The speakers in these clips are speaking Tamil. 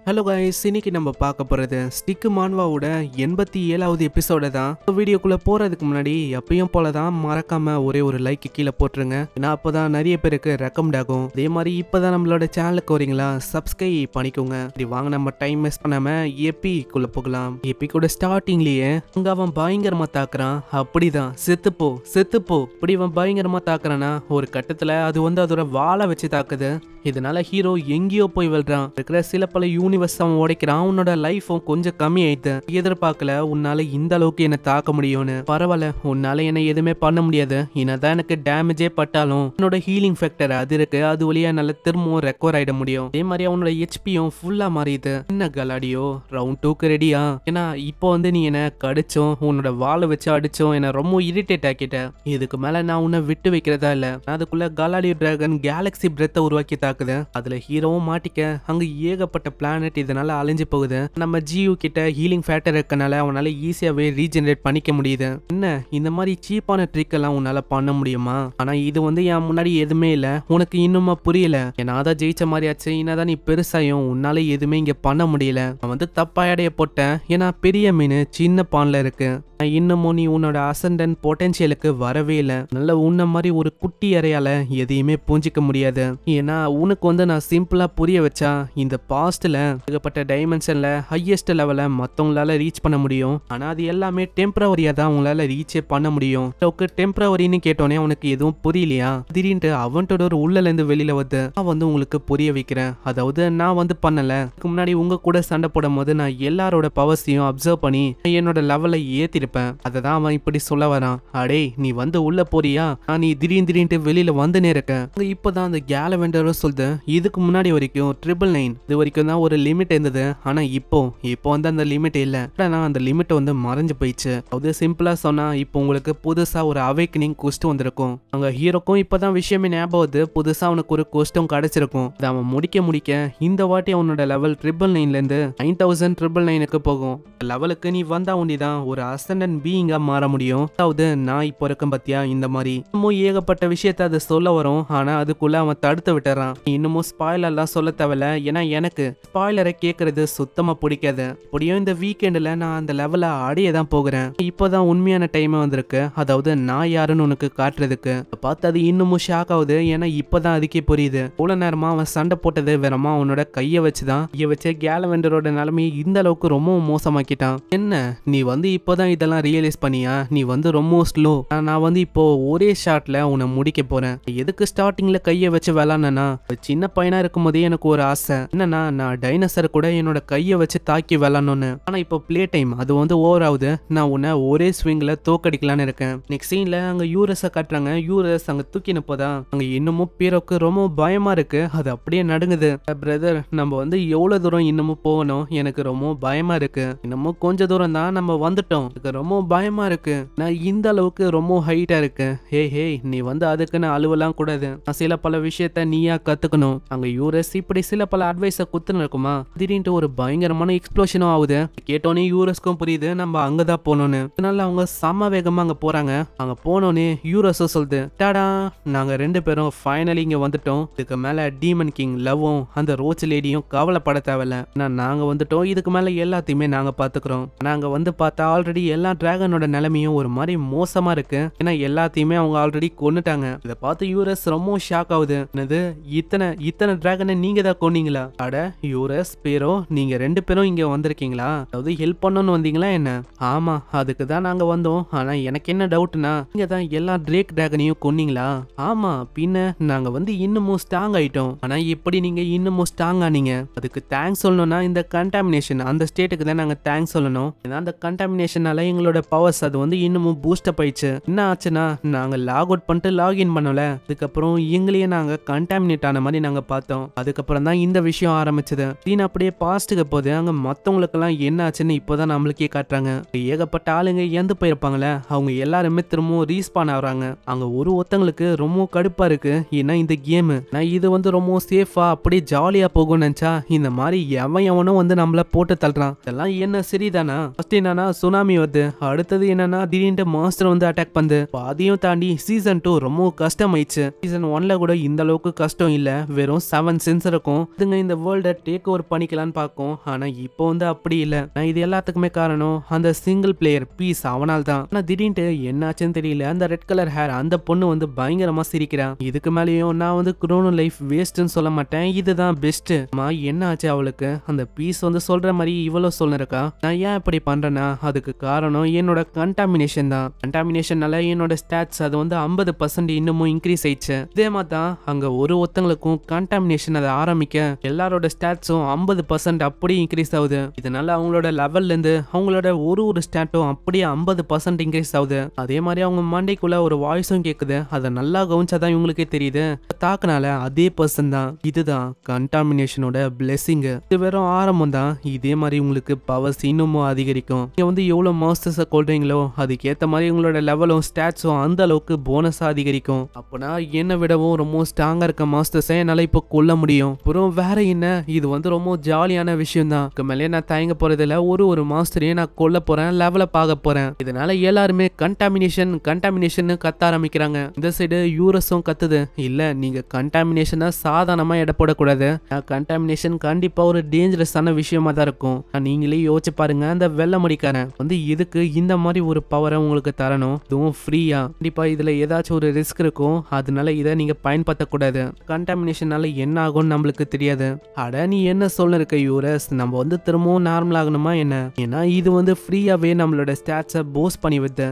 ஹலோ கைஸ், இன்னைக்கு நம்ம பார்க்க போறது ஸ்டிக் மான்வாவோட 87வது எபிசோட தான். வீடியோக்குள்ள போறதுக்கு முன்னாடி எப்பயும் போலதான் மறக்காம ஒரே ஒரு லைக் கீழே போட்டுருங்க. ஏன்னா அப்பதான் நிறைய பேருக்கு ரெக்கமெண்ட் ஆகும். அதே மாதிரி இப்பதான் நம்மளோட சேனலுக்கு வரீங்களா, சப்ஸ்கிரைப் பண்ணிக்கோங்க. இப்படி வாங்க, நம்ம டைம் வேஸ்ட் பண்ணாம எபிக்குள்ள போகலாம். எபிக்கோட ஸ்டார்டிங்லயே அங்க அவன் பயங்கரமா தாக்குறான். அப்படிதான் செத்துப்போ செத்துப்போ இப்படி அவன் பயங்கரமா தாக்குறானா, ஒரு கட்டத்துல அது வந்து அதோட வாழை வச்சு தாக்குது. இதனால ஹீரோ எங்கேயோ போய் வெல்றான். இருக்கிற சில பல யூனிவர்ஸ் அவன் உடைக்கிறான். உன்னோட லைஃபும் கொஞ்சம் கம்மி ஆயிடுது. எதிர்பார்க்கல உன்னால இந்த அளவுக்கு என்ன தாக்க முடியும்னு. பரவாயில்ல, உன்னால என்ன எதுவுமே பண்ண முடியாது. என்னதான் எனக்கு டேமேஜே பட்டாலும் உன்னோட ஹீலிங் ஃபேக்டர் அது இருக்கு, அது வழியா நல்ல திரும்பவும் ரெக்கவர் ஆயிட முடியும். அதே மாதிரி அவனோட ஹெச்பியும் ஃபுல்லா மாறிடுது. என்ன கலாடியோ, ரவுண்ட் 2க்கு ரெடியா? ஏன்னா இப்போ வந்து நீ என்ன கடிச்சோம், உன்னோட வாழை வச்சு அடிச்சோம், என்ன ரொம்ப இரிட்டேட் ஆக்கிட்ட. இதுக்கு மேல நான் உன்னை விட்டு வைக்கிறதா இல்ல. அதுக்குள்ள கலாடியோ டிராகன் கேலக்சி பிரெத்தை உருவாக்கி தாக்குது. அதுல ஹீரோவும் மாட்டிக்க அங்க ஏகப்பட்ட பிளானட் இதனால அழிஞ்சு போகுது. நம்ம ஜியூ கிட்ட ஹீலிங் ஃபேக்டர் இருக்கனால அவனால ஈஸியாவே ரீஜெனரேட் பண்ணிக்க முடியுது. என்ன இந்த மாதிரி சீப்பான ட்ரிக் எல்லாம் உன்னால பண்ண முடியுமா? ஆனா இது வந்து என் முன்னாடி எதுவுமே இல்ல, உனக்கு இன்னுமா புரியல? ஏன்னா தான் ஜெயிச்ச மாதிரி ஆச்சு. என்னதான் நீ பெருசாயும் உன்னால எதுவுமே இங்க பண்ண முடியல. நான் வந்து தப்பா எடைய போட்டேன். ஏன்னா பெரிய மீன் சின்ன பான்ல இருக்கு. இன்னமும் நீ உன்னோட அசண்டன் பொட்டன்சியலுக்கு வரவே இல்லை. நல்ல உன்ன மாதிரி ஒரு குட்டி அறையால எதையுமே புரிஞ்சிக்க முடியாது. ஏன்னா உனக்கு வந்து நான் சிம்பிளா புரிய வச்சா இந்த பாஸ்ட்ல ஏகப்பட்ட டைமென்ஷன்ல ஹையஸ்ட் லெவல மத்தவங்களால ரீச் பண்ண முடியும். ஆனா அது எல்லாமே டெம்பரவரியா தான் உங்களால ரீச்சே பண்ண முடியும். டெம்பரவரின்னு கேட்டோன்னே உனக்கு எதுவும் புரியலையா? திடீர்னு அவன்கிட்ட ஒரு உள்ளல இருந்து வெளியில வந்து நான் வந்து உங்களுக்கு புரிய வைக்கிறேன். அதாவது நான் வந்து பண்ணல, இதுக்கு முன்னாடி உங்க கூட சண்டை போடும் போது நான் எல்லாரோட பவர்ஸையும் அப்சர்வ் பண்ணி என்னோட லெவலை ஏத்திருப்பேன். அததான் அவன் இப்படி சொல்ல வரான். அடே நீ வந்து உள்ள போறியா? நீ திடீர்னு வெளியில வந்துனே இருக்க. இப்பதான் அந்த கேலவெண்டரும் சொல்லுது, இதுக்கு முன்னாடி வரைக்கும் 999 இது வரைக்கும் தான் ஒரு லிமிட் இருந்தது. ஆனா இப்போ வந்து அந்த லிமிட் இல்ல. அந்த லிமிட் வந்து மறைஞ்சு போயிடுச்சு. அது சிம்பிளா சொன்னா இப்போ உங்களுக்கு புதுசா ஒரு அவேக்கனிங் கொஸ்ட் வந்திருக்கும். அங்க ஹீரோக்கும் இப்பதான் விஷயமே ஞாபகம் வருது. புதுசா அவனுக்கு ஒரு கொஸ்டும் கிடைச்சிருக்கும். அவன் முடிக்க இந்த வாட்டி அவனோட லெவல் 999ல இருந்து 9999க்கு போகும். லெவலுக்கு நீ வந்தா ஒண்டிதான் ஒரு அசண்டன்ட் பீயிங்கா மாற முடியும். அதாவது நான் இப்போ இருக்கேன் பத்தியா, இந்த மாதிரி இன்னமும் ஏகப்பட்ட விஷயத்த அது சொல்ல வரும். ஆனா அதுக்குள்ள அவன் தடுத்து விட்டுறான். இன்னமும் ஸ்பாயிலர் எல்லாம் சொல்ல தேவையில்ல. ஏன்னா எனக்கு ஸ்பாயிலரை கேட்கறது சுத்தமா பிடிக்காது. இப்படியும் இந்த வீக்கெண்ட்ல நான் அந்த லெவலை அடைய தான் போகிறேன். இப்போதான் உண்மையான டைம் வந்திருக்கு. அதாவது நான் யாருன்னு உனக்கு காட்டுறதுக்கு. பார்த்து அது இன்னமும் ஷாக் ஆகுது. ஏன்னா இப்பதான் அதுக்கே புரியுது. இவ்வளவு நேரமா அவன் சண்டை போட்டது வெறுமா அவனோட கையை வச்சுதான். கையை வச்சு கேலவெண்டரோட நிலைமையை இந்த அளவுக்கு ரொம்ப மோசமாக்கிட்டான். என்ன நீ வந்து இப்போதான் இதெல்லாம் ரியலைஸ் பண்ணியா? நீ வந்து ரொம்ப ஸ்லோ. நான் வந்து இப்போ ஒரே ஷாட்ல உன்னை முடிக்க போறேன். எதுக்கு ஸ்டார்டிங்ல கையை வச்சு விளாட்னா? சின்ன பையனா இருக்கும் போதே எனக்கு ஒரு ஆசை. என்னன்னா நான் டைனோசர் கூட என்னோட கையை வச்சு தாக்கி விளாடணும்னு. ஆனா இப்போ பிளே டைம் அது வந்து ஓவர் ஆகுது. நான் உன்னை ஒரே ஸ்விங்ல தோக்கடிக்கலான்னு இருக்கேன். நெக்ஸ்ட் சீன்ல அங்க யூரஸ காட்டுறாங்க. யூரஸ் அங்க தூக்கின போதான் அங்க இன்னமும் பீரோக்கு ரொம்ப பயமா இருக்கு. அது அப்படியே நடுங்குது. பிரதர், நம்ம வந்து எவ்வளவு தூரம் இன்னமும் போகணும்? எனக்கு ரொம்ப பயமா இருக்கு. இன்னமும் கொஞ்ச தூரம் தான் நம்ம வந்துட்டோம். ரொம்ப பயமா இருக்கு. நான் இந்த அளவுக்கு ரொம்ப ஹைட்டா இருக்கு. ஹே நீ வந்து அதுக்குன்னு அழுவலாம் கூடாது. நான் சில பல விஷயத்த நீயா கத்துக்கணும். அங்க யூரஸ் இப்படி சில பல அட்வைஸ குத்துன்னு இருக்குமா, திடீர்னு ஒரு பயங்கரமான எக்ஸ்ப்ளோஷனும் ஆகுது. கேட்டோன்னே யூரஸ்க்கும் புரியுது நம்ம அங்கதான் போகணும்னு. அதனால அவங்க சம வேகமா அங்க போறாங்க. அங்க போனோன்னே யூரஸ் சொல்லுது, டாடா நாங்க 2 பேரும் ஃபைனலி இங்க வந்துட்டோம். இதுக்கு மேல டீமன் கிங் லவ்வும் அந்த ரோச் லேடியும் கவலைப்பட தேவையில்ல. நாங்க வந்துட்டோம். இதுக்கு மேல எல்லாத்தையுமே நாங்க பாத்துக்கிறோம். நாங்க வந்து பார்த்தா ஆல்ரெடி எல்லா டிராகனோட நிலைமையும் ஒரு மாதிரி மோசமா இருக்கு. ஏன்னா எல்லாத்தையுமே அவங்க ஆல்ரெடி கொன்னுட்டாங்க. இதை பார்த்து யூரஸ் ரொம்ப ஷாக் ஆகுது. என்னது இத்தனை டிராகனை நீங்க தான் கொன்னீங்களா? அட யூரஸ், பேரோ நீங்க 2 பேரும் இங்க வந்திருக்கீங்களா? அதாவது ஹெல்ப் பண்ணணும்னு வந்தீங்களா என்ன? ஆமா, அதுக்கு தான் நாங்க வந்தோம். ஆனா எனக்கு என்ன டவுட்னா, நீங்க தான் எல்லா ட்ரேக் டிராகனையும் கொன்னீங்களா? ஆமா, பின்ன நாங்க வந்து இன்னமும் ஸ்ட்ராங் ஆயிட்டோம். ஆனா எப்படி நீங்க இன்னமும் ஸ்ட்ராங் ஆனீங்க? அதுக்கு தேங்க்ஸ் சொல்லணும்னா இந்த கண்டாமினேஷன் அந்த ஸ்டேட்டுக்கு தான் நாங்க தேங்க்ஸ் சொல்லணும். ஏன்னா அந்த கண்டாமினேஷனால எங்களோட பவர்ஸ் அது வந்து இன்னமும் பூஸ்ட் அப் ஆயிடுச்சு. என்ன ஆச்சுன்னா நாங்க லாக் அவுட் பண்ணிட்டு லாகின் பண்ணல. அதுக்கப்புறம் எங்களையே நாங்க கண்டாமினேட் ஆன மாதிரி நாங்க பார்த்தோம். அதுக்கப்புறம் தான் இந்த விஷயம் ஆரம்பிச்சது. சீன் அப்படியே பாஸ்ட்டுக்கு போது அங்க மத்தவங்களுக்கெல்லாம் என்ன ஆச்சுன்னு இப்போதான் நம்மளுக்கே காட்டுறாங்க. ஏகப்பட்ட ஆளுங்க இறந்து போயிருப்பாங்களே, அவங்க எல்லாருமே திரும்பவும் ரீஸ்பான் ஆகுறாங்க. அங்க ஒருத்தங்களுக்கு ரொம்ப கடுப்பா இருக்கு. ஏன்னா இந்த கேம் நான் இது வந்து ரொம்ப சேஃபா அப்படியே ஜாலியா போகும்னு நினைச்சா இந்த மாதிரி எவனும் வந்து நம்மள போட்டு தள்ளுறான். இதெல்லாம் என்ன சரிதானா? ஃபர்ஸ்ட் என்னன்னா சுனாமி வருது. போகுது. அடுத்தது என்னன்னா திடீர்னு மாஸ்டர் வந்து அட்டாக் பண்ணுது. அதையும் தாண்டி சீசன் 2 ரொம்ப கஷ்டமாயிடுச்சு. சீசன் 1ல கூட இந்த அளவுக்கு கஷ்டம் இல்ல. வெறும் 7 சென்ஸ் இருக்கும். இதுங்க இந்த வேர்ல்ட டேக் ஓவர் பண்ணிக்கலான்னு பார்க்கும். ஆனா இப்போ வந்து அப்படி இல்ல. இது எல்லாத்துக்குமே காரணம் அந்த சிங்கிள் பிளேயர் பீஸ் அவனால் தான். ஆனா திடீர்னு என்னாச்சுன்னு தெரியல. அந்த ரெட் கலர் ஹேர் அந்த பொண்ணு வந்து பயங்கரமா சிரிக்கிறான். இதுக்கு மேலேயும் நான் வந்து குரோனோ லைஃப் வேஸ்ட்னு சொல்ல மாட்டேன், இதுதான் பெஸ்ட். என்ன ஆச்சு அவளுக்கு? அந்த பீஸ் வந்து சொல்ற மாதிரி இவ்வளவு சொல்லிருக்கா. நான் ஏன் இப்படி பண்றேன்னா அதுக்கு காரணம் என்னோட கண்டாமினேஷன் தான். கண்டாமினேஷனால என்னோட ஸ்டாட்ஸ் அது வந்து 50% இன்னமும் இன்க்ரீஸ் ஆயிடுச்சு. இதே மாதிரி தான் அங்க ஒருத்தங்களுக்கும் கண்டாமினேஷன் அதை ஆரம்பிக்க எல்லாரோட ஸ்டாட்ஸும் 50% அப்படியே இன்க்ரீஸ் ஆகுது. இதனால அவங்களோட லெவல்ல இருந்து அவங்களோட ஒரு ஸ்டாட்டும் அப்படியே 50% இன்க்ரீஸ் ஆகுது. அதே மாதிரி அவங்க மண்டைக்குள்ள ஒரு வாய்ஸும் கேக்குது. அதை நல்லா கவனிச்சாதான் இவங்களுக்கே தெரியுது தாக்குனால அதே பர்சன் தான். இதுதான் கண்டாமினேஷனோட பிளெஸிங். இது வெறும் ஆரம்பம் தான். இதே மாதிரி உங்களுக்கு பவர்ஸ் இன்னமும் அதிகரிக்கும். நீங்க வந்து எவ்வளவு மாஸ்டர்ஸை கொள்றீங்களோ அதுக்கேற்ற மாதிரி உங்களோட லெவலும் ஸ்டாட்ஸும் அந்த அளவுக்கு போனஸா அதிகரிக்கும். அப்பனா என்ன விடவும் ரொம்ப ஸ்ட்ராங்கா இருக்க மாஸ்டர்ஸை என்னால இப்போ கொல்ல முடியும். அப்புறம் வேற என்ன, இது வந்து ரொம்ப ஜாலியான விஷயம் தான். மேலே நான் தயங்க போறதுல ஒரு மாஸ்டரையும் நான் கொல்ல போறேன், லெவல பார்க்க போறேன். இதனால எல்லாருமே கண்டாமினேஷன் கத்த ஆரம்பிக்கிறாங்க. இந்த சைடு யூரஸும் கத்துது. இல்ல நீங்க கண்டாமினேஷனை சாதாரணமா எடை போடக்கூடாது. கண்டாமினேஷன் கண்டிப்பா ஒரு டேஞ்சரஸான விஷயமா தான் இருக்கும். நீங்களே யோசிச்சு பாருங்க, அந்த வெள்ள முடிக்காரன் வந்து எதுக்கு இந்த மாதிரி ஒரு பவரை உங்களுக்கு தரணும், இதுவும் ஃப்ரீயா? கண்டிப்பா இதுல ஏதாச்சும் ஒரு ரிஸ்க் இருக்கும். அதனால இதை நீங்க பயன்படுத்தக்கூடாது. கண்டாமினேஷனால என்ன ஆகும்னு நம்மளுக்கு தெரியாது. அட நீ என்ன சொல்லிருக்க யூரஸ், நம்ம வந்து திரும்பவும் நார்மல் ஆகணுமா என்ன? ஏன்னா இது வந்து ஃப்ரீயாவே நம்மளோட ஸ்டாட்ஸை போஸ்ட் பண்ணி விட்டு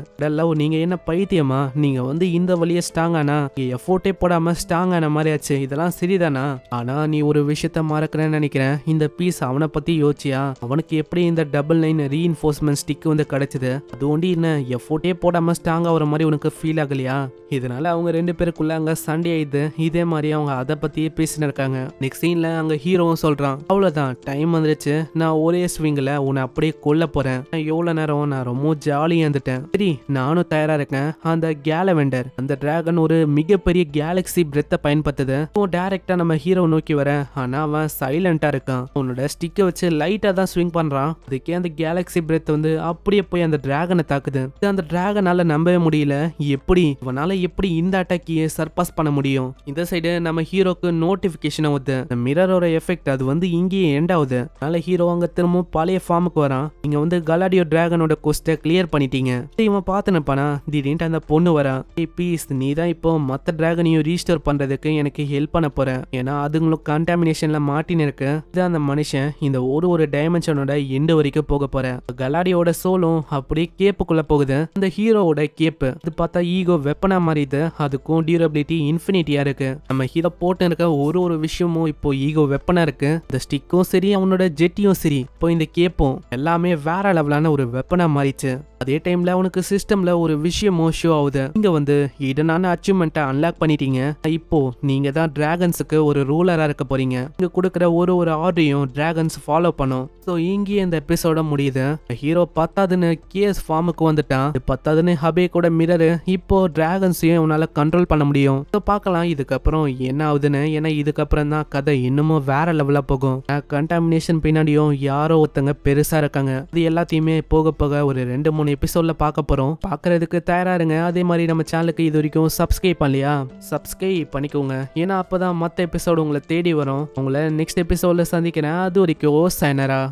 நீங்க என்ன பைத்தியமா? நீங்க வந்து இந்த வழியை ஸ்ட்ராங்கானா எஃபோர்ட்டே போடாம ஸ்ட்ராங் ஆன மாதிரி ஆச்சு. இதெல்லாம் சரிதானா? ஆனா நீ ஒரு விஷயத்த மறக்கிறேன்னு நினைக்கிறேன். இந்த பீஸ் அவனை பத்தி யோசிச்சியா? அவனுக்கு எப்படி இந்த 99 ரீஇன்ஃபோர்ஸ்மெண்ட் ஸ்டிக் வந்து கிடைச்சது? அது ஒண்டி என்ன எஃபோர்ட்டே போடாம ஸ்ட்ராங்கா ஒரு மாதிரி உனக்கு ஃபீல் ஆகலையா? இதனால அவங்க ரெண்டு பேருக்குள்ள அங்க சண்டே ஆயிடுது. இதே மாதிரி அவங்க அதை பத்தியே பேசின்னு இருக்காங்க. நெக்ஸ்ட் சீன்ல அங்க ஹீரோவும் சொல்றான், அவ்வளவுதான் டைம் வந்துருச்சு, நான் ஒரே ஸ்விங்ல உன்னை அப்படியே கொல்ல போறேன். எவ்வளவு நேரம் நான் ரொம்ப ஜாலியா இருந்துட்டேன். சரி நானும் தயாரா இருக்கேன். அந்த கேலவெண்டர் அந்த டிராகன் ஒரு மிகப்பெரிய கேலக்சி பிரெத்தை பயன்படுத்துது. டைரக்டா நம்ம ஹீரோ நோக்கி வர. ஆனா அவன் சைலண்டா இருக்கான். உன்னோட ஸ்டிக்கை வச்சு லைட்டா தான் ஸ்விங் பண்றான். அதுக்கே அந்த கேலக்சி பிரெத் வந்து அப்படியே போய் அந்த டிராகனை தாக்குது. அந்த டிராகனால நம்பவே முடியல. எப்படி இவனால எப்படி இந்த அட்டாக்கியை சர்பாஸ் பண்ண முடியும்? இந்த சைடு நம்ம ஹீரோக்கு நோட்டிபிகேஷன் ஆகுது. மிரரோட எஃபெக்ட் அது வந்து இங்கேயே எண்ட் ஆகுது. அதனால ஹீரோ அங்க திரும்பவும் பழைய ஃபார்முக்கு வரான். நீங்க வந்து கலாடியோ டிராகனோட கோஸ்ட கிளியர் பண்ணிட்டீங்க. இவன் பார்த்துனப்பானா திடீர்னு அந்த பொண்ணு வரா. பீஸ் நீ தான் இப்போ மத்த டிராகனையும் ரீஸ்டோர் பண்றதுக்கு எனக்கு ஹெல்ப் பண்ண போற. ஏன்னா அதுங்களும் கண்டாமினேஷன்ல மாட்டின்னு இருக்கு. இது அந்த மனுஷன் இந்த ஒரு டைமென்ஷனோட எண்டு வரைக்கும் போக போற. கலாடியோட சோலும் அப்படியே கேப்புக்குள்ள போகுது. அந்த ஹீரோவோட கேப்பு அது பார்த்தா ஈகோ வெப்பனா மாறிது. அதுக்கும் டியூரபிலிட்டி இன்ஃபினிட்டியா இருக்கு. நம்ம ஹீரோ போட்டு இருக்க ஒரு விஷயமும் இப்போ ஈகோ வெப்பனா இருக்கு. இந்த ஸ்டிக்கும் சரி அவனோட ஜெட்டியும் சரி இப்போ இந்த கேப்பும் எல்லாமே வேற லெவலான ஒரு வெப்பனா மாறிச்சு. அதே டைம்ல அவனுக்கு சிஸ்டம்ல ஒரு விஷயமும் ஷோ ஆகுது. நீங்க வந்து இடனான அச்சீவ்மெண்ட்டை அன்லாக் பண்ணிட்டீங்க. இப்போ நீங்க தான் டிராகன்ஸுக்கு ஒரு ரூலரா இருக்க போறீங்க. நீங்க கொடுக்குற ஒரு ஆர்டரையும் டிராகன்ஸ் ஃபாலோ பண்ணும். ஸோ இங்கேயே இந்த எபிசோட முடியுது. ஹீரோ பத்தாதுன்னு கேஸ் ஃபார்முக்கு வந்துட்டான். பத்தாதுன்னு ஹபே கூட மிரரு இப்போ டிராகன்ஸையும் உன்னால கண்ட்ரோல் பண்ண முடியும். ஸோ பார்க்கலாம் இதுக்கப்புறம் என்ன ஆகுதுன்னு. ஏன்னா இதுக்கப்புறம் தான் கதை இன்னமும் வேற லெவலா போகும். கண்டாமினேஷன் பின்னாடியும் யாரோ ஒருத்தங்க பெருசா இருக்காங்க. இது எல்லாத்தையுமே போக போக ஒரு 2-3 எபிசோட்ல பார்க்க போறோம். பார்க்கறதுக்கு தயாரா இருங்க. அதே மாதிரி நம்ம சேனலுக்கு இது வரைக்கும் சப்ஸ்கிரைப் பண்ணலையா? சப்ஸ்கிரைப் பண்ணிக்கோங்க. ஏன்னா அப்பதான் மற்ற எபிசோடு உங்களை தேடி வரும். உங்களை நெக்ஸ்ட் எபிசோட்ல சந்திக்கிறேன். அது வரைக்கும் சைனரா.